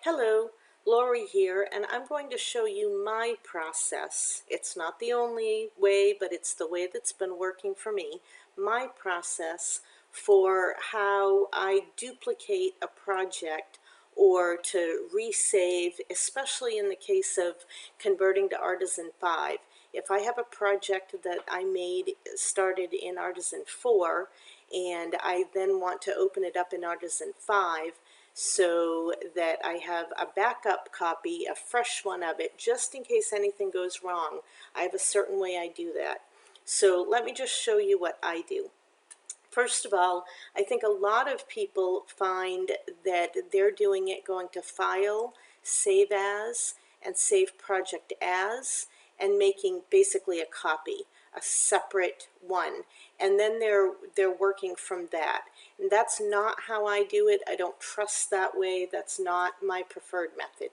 Hello, Lori here, and I'm going to show you my process. It's not the only way, but it's the way that's been working for me. My process for how I duplicate a project or to resave, especially in the case of converting to Artisan 5. If I have a project that I started in Artisan 4, and I then want to open it up in Artisan 5, so that I have a backup copy, a fresh one of it, just in case anything goes wrong. I have a certain way I do that. So let me just show you what I do. First of all, I think a lot of people find that they're doing it going to File, Save As, and Save Project As, and making basically a copy, a separate one, and then they're working from that. And that's not how I do it. I don't trust that way. That's not my preferred method.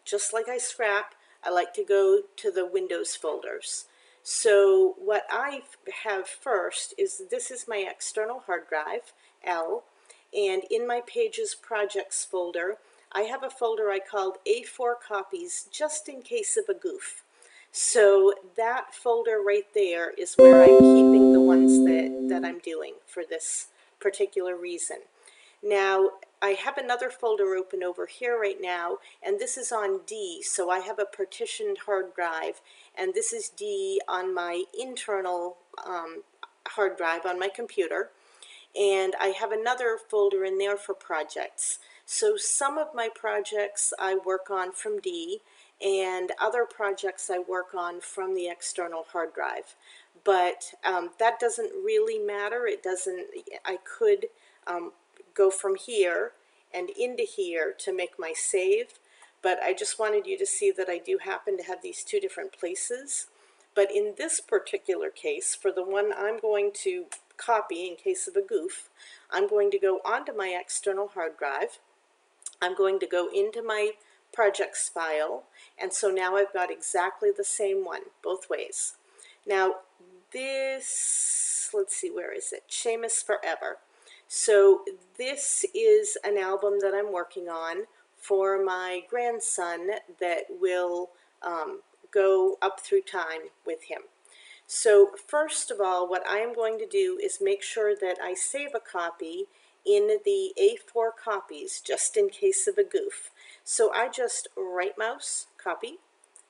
Just like I scrap, I like to go to the Windows folders. So what I have first is this is my external hard drive, L, and in my Pages Projects folder, I have a folder I called A4 Copies just in case of a goof. So that folder right there is where I'm keeping the ones that I'm doing for this particular reason. Now, I have another folder open over here right now, and this is on D, so I have a partitioned hard drive, and this is D on my internal hard drive on my computer, and I have another folder in there for projects. So some of my projects I work on from D, and other projects I work on from the external hard drive. But that doesn't really matter. It doesn't, I could go from here and into here to make my save, but I just wanted you to see that I do happen to have these two different places. But in this particular case, for the one I'm going to copy in case of a goof, I'm going to go onto my external hard drive. I'm going to go into my projects file, and so now I've got exactly the same one both ways. Now this, let's see, where is it? Seamus Forever. So this is an album that I'm working on for my grandson that will go up through time with him. So first of all, what I am going to do is make sure that I save a copy in the A4 copies just in case of a goof. So I just right mouse, copy,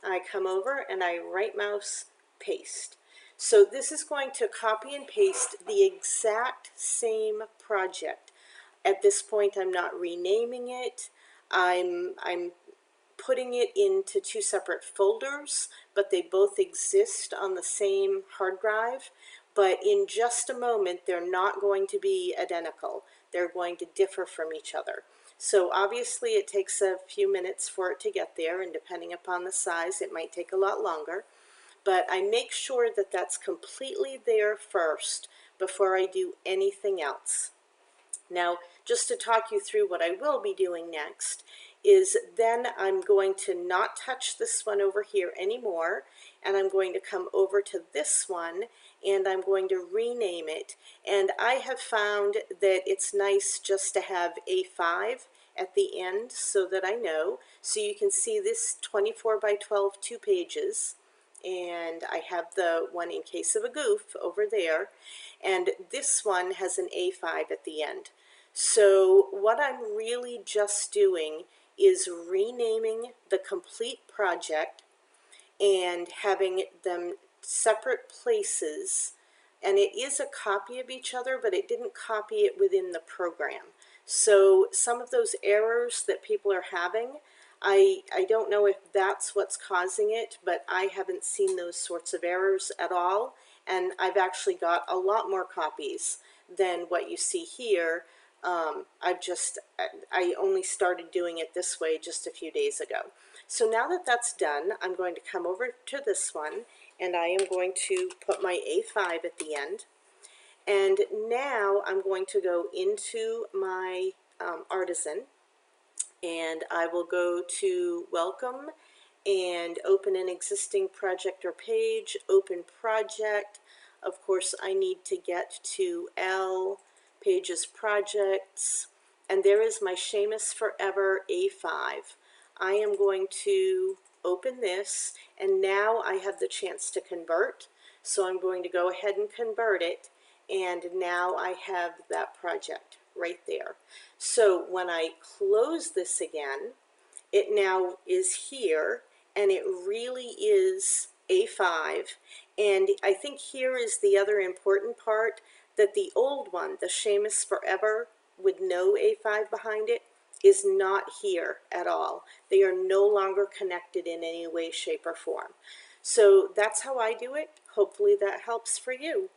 I come over and I right mouse, paste. So this is going to copy and paste the exact same project. At this point, I'm not renaming it. I'm putting it into two separate folders, but they both exist on the same hard drive. But in just a moment, they're not going to be identical. They're going to differ from each other. So obviously it takes a few minutes for it to get there, and depending upon the size, it might take a lot longer. But I make sure that that's completely there first before I do anything else. Now, just to talk you through what I will be doing next is then I'm going to not touch this one over here anymore, and I'm going to come over to this one and I'm going to rename it. And I have found that it's nice just to have A5 at the end so that I know. So you can see this 24 by 12, 2 pages. And I have the one in case of a goof over there, and this one has an A5 at the end. So what I'm really just doing is renaming the complete project and having them separate places, and it is a copy of each other, but it didn't copy it within the program. So some of those errors that people are having, I don't know if that's what's causing it, but I haven't seen those sorts of errors at all, and I've actually got a lot more copies than what you see here. I only started doing it this way just a few days ago. So now that that's done, I'm going to come over to this one, and I am going to put my A5 at the end. And now I'm going to go into my Artisan, and I will go to Welcome and open an existing project or page, open project. Of course, I need to get to L, Pages Projects, and there is my Seamus Forever A5. I am going to open this, and now I have the chance to convert. So I'm going to go ahead and convert it, and now I have that project right there. So when I close this again, it now is here, and it really is A5. And I think here is the other important part, that the old one, the Seamus Forever with no A5 behind it, is not here at all. They are no longer connected in any way, shape, or form. So that's how I do it. Hopefully that helps for you.